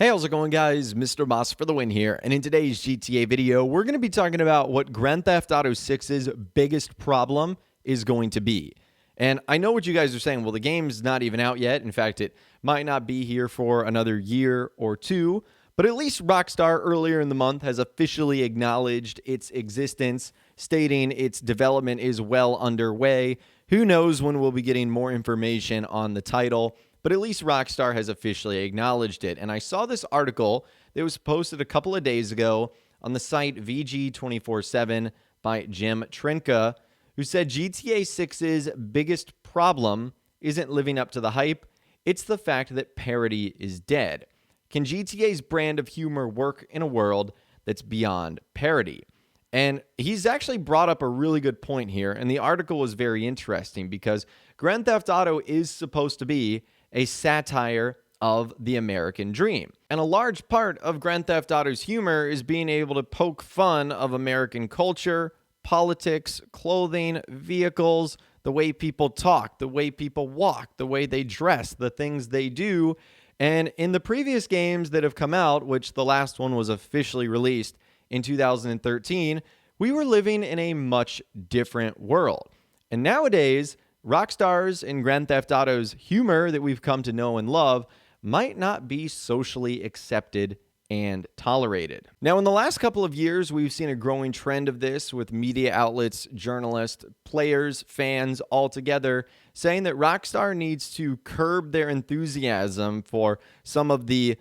Hey, how's it going, guys? Mr. Boss for the win here. And in today's GTA video, we're going to be talking about what Grand Theft Auto 6's biggest problem is going to be. And I know what you guys are saying. Well, the game's not even out yet. In fact, it might not be here for another year or two. But at least Rockstar earlier in the month has officially acknowledged its existence, stating its development is well underway. Who knows when we'll be getting more information on the title, but at least Rockstar has officially acknowledged it. And I saw this article that was posted a couple of days ago on the site VG247 by Jim Trinka, who said GTA 6's biggest problem isn't living up to the hype, it's the fact that parody is dead. Can GTA's brand of humor work in a world that's beyond parody? And he's actually brought up a really good point here, and the article was very interesting because Grand Theft Auto is supposed to be a satire of the American dream. And a large part of Grand Theft Auto's humor is being able to poke fun of American culture, politics, clothing, vehicles, the way people talk, the way people walk, the way they dress, the things they do. And in the previous games that have come out, which the last one was officially released in 2013, we were living in a much different world. And nowadays, Rockstar's and Grand Theft Auto's humor that we've come to know and love might not be socially accepted and tolerated. Now, in the last couple of years, we've seen a growing trend of this with media outlets, journalists, players, fans all together saying that Rockstar needs to curb their enthusiasm for some of the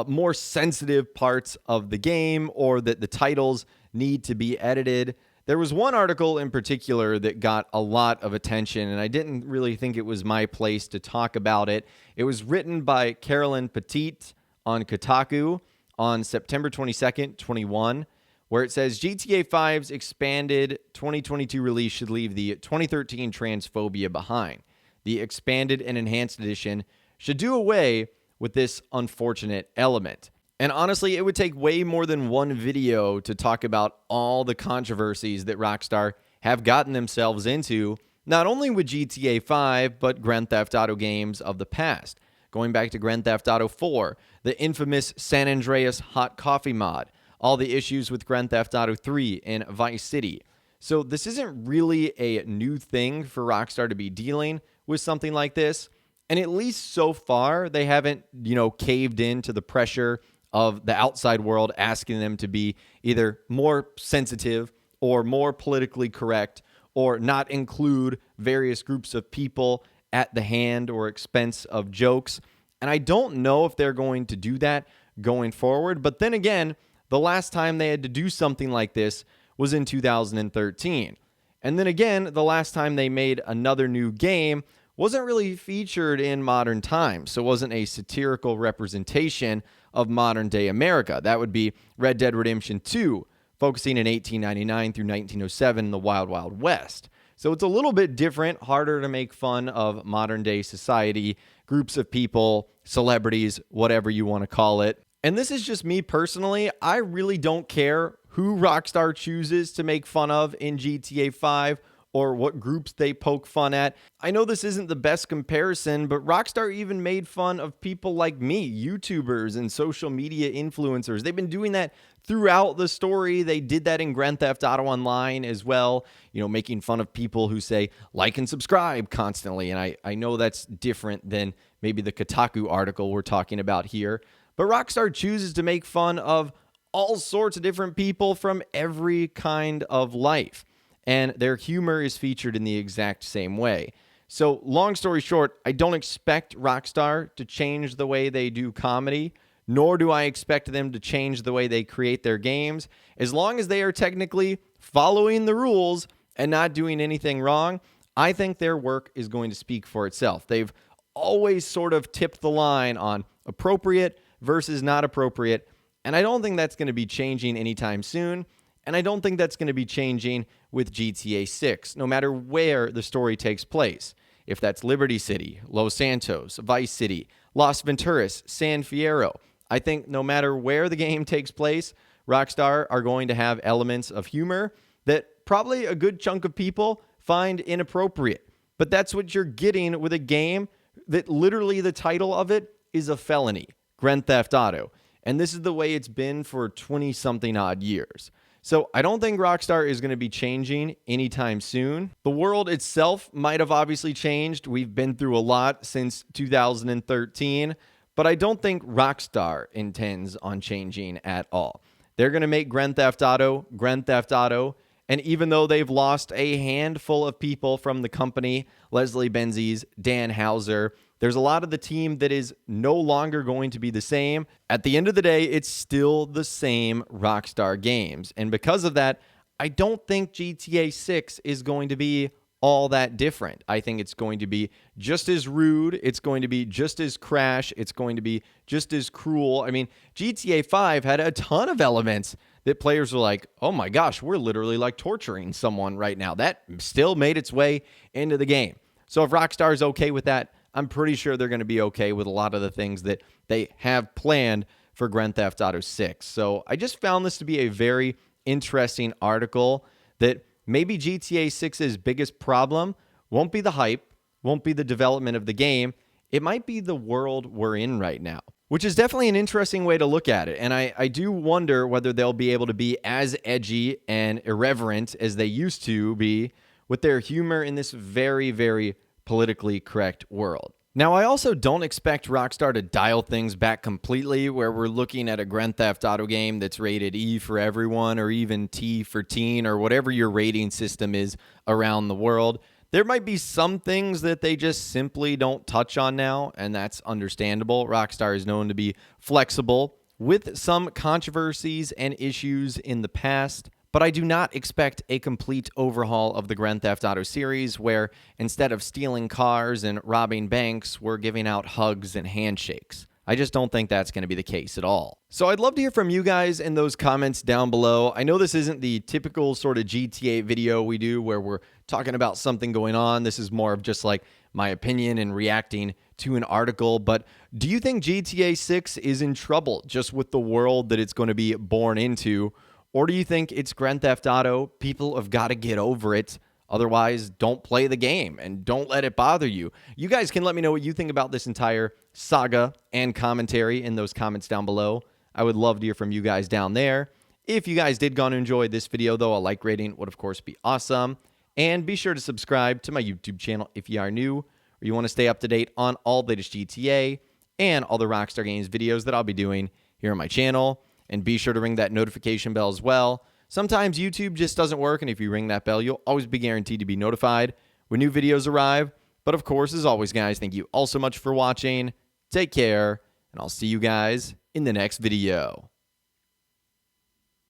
more sensitive parts of the game, or that the titles need to be edited. There was one article in particular that got a lot of attention, and I didn't really think it was my place to talk about it. It was written by Carolyn Petit on Kotaku on September 22nd, 21, where it says GTA 5's expanded 2022 release should leave the 2013 transphobia behind. The expanded and enhanced edition should do away with this unfortunate element. And honestly, it would take way more than one video to talk about all the controversies that Rockstar have gotten themselves into, not only with GTA 5, but Grand Theft Auto games of the past. Going back to Grand Theft Auto 4, the infamous San Andreas hot coffee mod, all the issues with Grand Theft Auto 3 and Vice City. So this isn't really a new thing for Rockstar to be dealing with something like this. And at least so far, they haven't, caved in to the pressure of the outside world asking them to be either more sensitive or more politically correct, or not include various groups of people at the hand or expense of jokes. And I don't know if they're going to do that going forward. But then again, the last time they had to do something like this was in 2013. And then again, the last time they made another new game wasn't really featured in modern times. So it wasn't a satirical representation of modern day America. That would be Red Dead Redemption 2, focusing in 1899 through 1907 in the Wild Wild West. So it's a little bit different, harder to make fun of modern day society, groups of people, celebrities, whatever you want to call it. And this is just me personally. I really don't care who Rockstar chooses to make fun of in GTA 5 or what groups they poke fun at. I know this isn't the best comparison, but Rockstar even made fun of people like me, YouTubers and social media influencers. They've been doing that throughout the story. They did that in Grand Theft Auto Online as well, making fun of people who say like and subscribe constantly. And I know that's different than maybe the Kotaku article we're talking about here. But Rockstar chooses to make fun of all sorts of different people from every kind of life. And their humor is featured in the exact same way. So long story short, I don't expect Rockstar to change the way they do comedy, nor do I expect them to change the way they create their games. As long as they are technically following the rules and not doing anything wrong, I think their work is going to speak for itself. They've always sort of tipped the line on appropriate versus not appropriate, and I don't think that's going to be changing anytime soon. And I don't think that's going to be changing with GTA 6, no matter where the story takes place. If that's Liberty City, Los Santos, Vice City, Las Venturas, San Fierro, I think no matter where the game takes place, Rockstar are going to have elements of humor that probably a good chunk of people find inappropriate. But that's what you're getting with a game that literally the title of it is a felony, Grand Theft Auto. And this is the way it's been for 20-something odd years. So I don't think Rockstar is going to be changing anytime soon. The world itself might have obviously changed. We've been through a lot since 2013, but I don't think Rockstar intends on changing at all. They're going to make Grand Theft Auto, and even though they've lost a handful of people from the company, Leslie Benzies, Dan Houser, there's a lot of the team that is no longer going to be the same. At the end of the day, it's still the same Rockstar Games. And because of that, I don't think GTA 6 is going to be all that different. I think it's going to be just as rude. It's going to be just as crash. It's going to be just as cruel. I mean, GTA 5 had a ton of elements that players were like, oh my gosh, we're literally like torturing someone right now. That still made its way into the game. So if Rockstar is okay with that, I'm pretty sure they're going to be okay with a lot of the things that they have planned for Grand Theft Auto 6. So I just found this to be a very interesting article that maybe GTA 6's biggest problem won't be the hype, won't be the development of the game. It might be the world we're in right now, which is definitely an interesting way to look at it. And I do wonder whether they'll be able to be as edgy and irreverent as they used to be with their humor in this very, very politically correct world. Now, I also don't expect Rockstar to dial things back completely, where we're looking at a Grand Theft Auto game that's rated E for everyone, or even T for teen, or whatever your rating system is around the world. There might be some things that they just simply don't touch on now, and that's understandable. Rockstar is known to be flexible with some controversies and issues in the past. But I do not expect a complete overhaul of the Grand Theft Auto series where instead of stealing cars and robbing banks, we're giving out hugs and handshakes. I just don't think that's going to be the case at all. So I'd love to hear from you guys in those comments down below. I know this isn't the typical sort of GTA video we do where we're talking about something going on. This is more of just like my opinion and reacting to an article. But do you think GTA 6 is in trouble just with the world that it's going to be born into? Or do you think it's Grand Theft Auto? People have got to get over it. Otherwise, don't play the game and don't let it bother you. You guys can let me know what you think about this entire saga and commentary in those comments down below. I would love to hear from you guys down there. If you guys did go and enjoy this video, though, a like rating would, of course, be awesome. And be sure to subscribe to my YouTube channel if you are new or you want to stay up to date on all the latest GTA and all the Rockstar Games videos that I'll be doing here on my channel. And be sure to ring that notification bell as well. Sometimes YouTube just doesn't work, and if you ring that bell, you'll always be guaranteed to be notified when new videos arrive. But of course, as always, guys, thank you all so much for watching. Take care, and I'll see you guys in the next video.